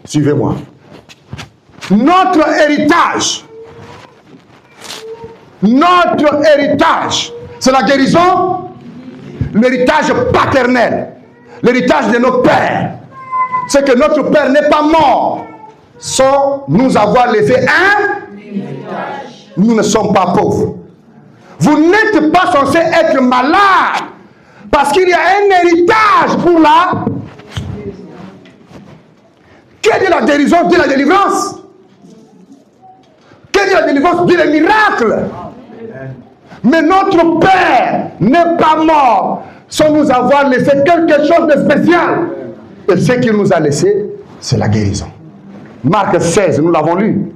Suivez-moi. Notre héritage, c'est la guérison, l'héritage paternel, l'héritage de nos pères. C'est que notre père n'est pas mort sans nous avoir laissé un héritage. Nous ne sommes pas pauvres. Vous n'êtes pas censé être malade parce qu'il y a un héritage pour la... Qu'est-ce que dit la guérison? Dit la délivrance. Qu'est-ce que dit la délivrance? Dit les miracles. Mais notre Père n'est pas mort sans nous avoir laissé quelque chose de spécial. Et ce qu'il nous a laissé, c'est la guérison. Marc 16, nous l'avons lu.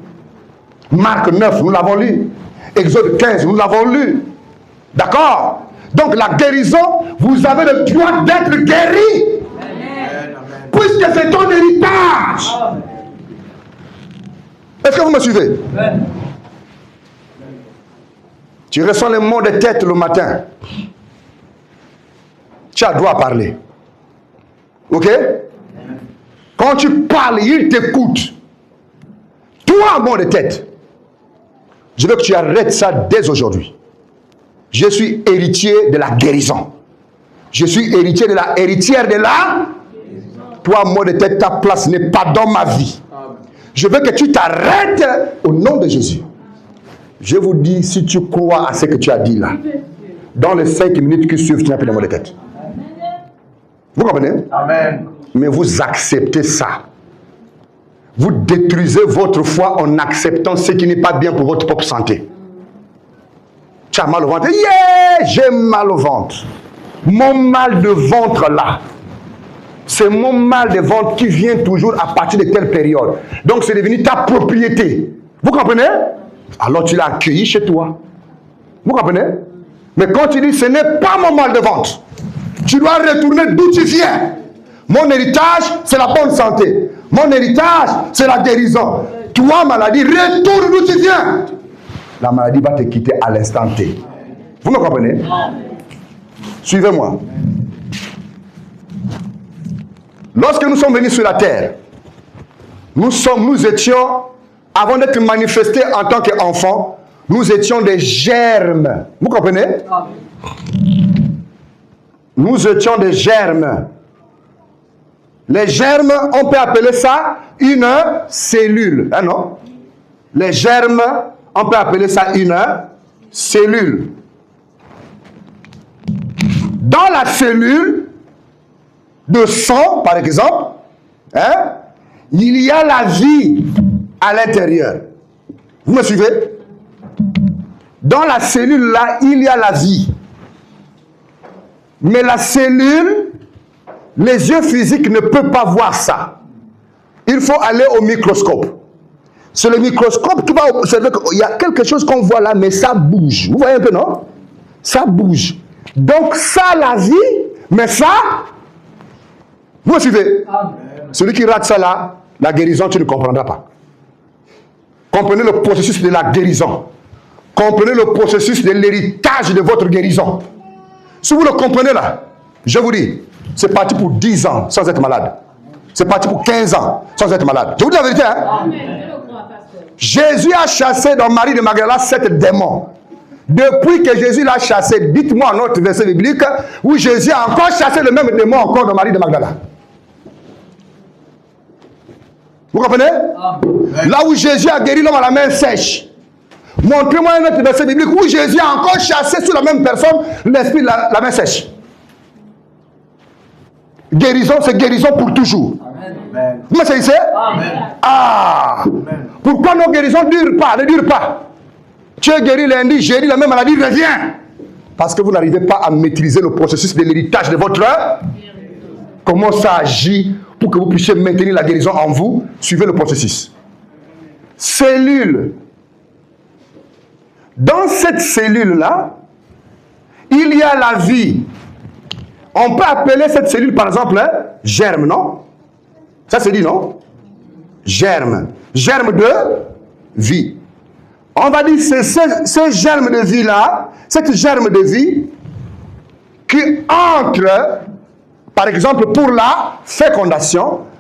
Marc 9, nous l'avons lu. Exode 15, nous l'avons lu. D'accord? Donc la guérison, vous avez le droit d'être guéri. Amen. Puisque c'est ton héritage. Amen. Est-ce que vous me suivez? Amen. Tu ressens les mots de tête le matin. Tu as droit à parler. Ok? Quand tu parles, il t'écoute. Toi, mot de tête. Je veux que tu arrêtes ça dès aujourd'hui. Je suis héritier de la guérison. Je suis héritier de la héritière de la... Toi, mot de tête, ta place n'est pas dans ma vie. Je veux que tu t'arrêtes au nom de Jésus. Je vous dis, si tu crois à ce que tu as dit là, dans les 5 minutes qui suivent, tu n'as plus de mot de tête. Vous comprenez? Amen. Mais vous acceptez ça. Vous détruisez votre foi en acceptant ce qui n'est pas bien pour votre propre santé. Tu as mal au ventre. Yeah, j'ai mal au ventre. Mon mal de ventre là, c'est mon mal de ventre qui vient toujours à partir de telle période. Donc c'est devenu ta propriété. Vous comprenez? Alors tu l'as accueilli chez toi. Vous comprenez? Mais quand tu dis ce n'est pas mon mal de ventre, tu dois retourner d'où tu viens. Mon héritage, c'est la bonne santé. Mon héritage, c'est la guérison. Toi, maladie, retourne d'où tu viens. La maladie va te quitter à l'instant T. Vous me comprenez? Suivez-moi. Lorsque nous sommes venus sur la terre, nous étions, avant d'être manifestés en tant qu'enfants, nous étions des germes. Vous comprenez? Nous étions des germes. Les germes, on peut appeler ça une cellule. Hein, non? Les germes, on peut appeler ça une cellule. Dans la cellule de sang, par exemple, hein, il y a la vie à l'intérieur. Vous me suivez? Dans la cellule là, il y a la vie. Mais la cellule, les yeux physiques ne peuvent pas voir ça. Il faut aller au microscope. C'est le microscope qui va observer qu'il y a quelque chose qu'on voit là, mais ça bouge. Vous voyez un peu, non? Ça bouge. Donc ça, la vie, mais ça, vous me suivez? Amen. Celui qui rate ça là, la guérison, tu ne comprendras pas. Comprenez le processus de la guérison. Comprenez le processus de l'héritage de votre guérison. Si vous le comprenez là, je vous dis, c'est parti pour 10 ans sans être malade. C'est parti pour 15 ans sans être malade. Je vous dis la vérité, hein? Amen. Jésus a chassé dans Marie de Magdala 7 démons. Depuis que Jésus l'a chassé, dites-moi un autre verset biblique où Jésus a encore chassé le même démon encore dans Marie de Magdala. Vous comprenez? Amen. Là où Jésus a guéri l'homme à la main sèche. Montrez-moi un autre verset biblique où Jésus a encore chassé sur la même personne l'esprit de la main sèche. Guérison, c'est guérison pour toujours. Amen. Vous me saisissez? Ah! Amen. Pourquoi nos guérisons ne durent pas? Ne durent pas. Tu es guéri lundi, jeudi, la même maladie revient. Parce que vous n'arrivez pas à maîtriser le processus de l'héritage de votre... Comment ça agit pour que vous puissiez maintenir la guérison en vous? Suivez le processus. Cellule. Dans cette cellule-là, il y a la vie. On peut appeler cette cellule, par exemple, hein, germe, non? Ça se dit, non? Germe. Germe de vie. On va dire c'est ce germe de vie-là, cette germe de vie, qui entre, par exemple, pour la fécondation,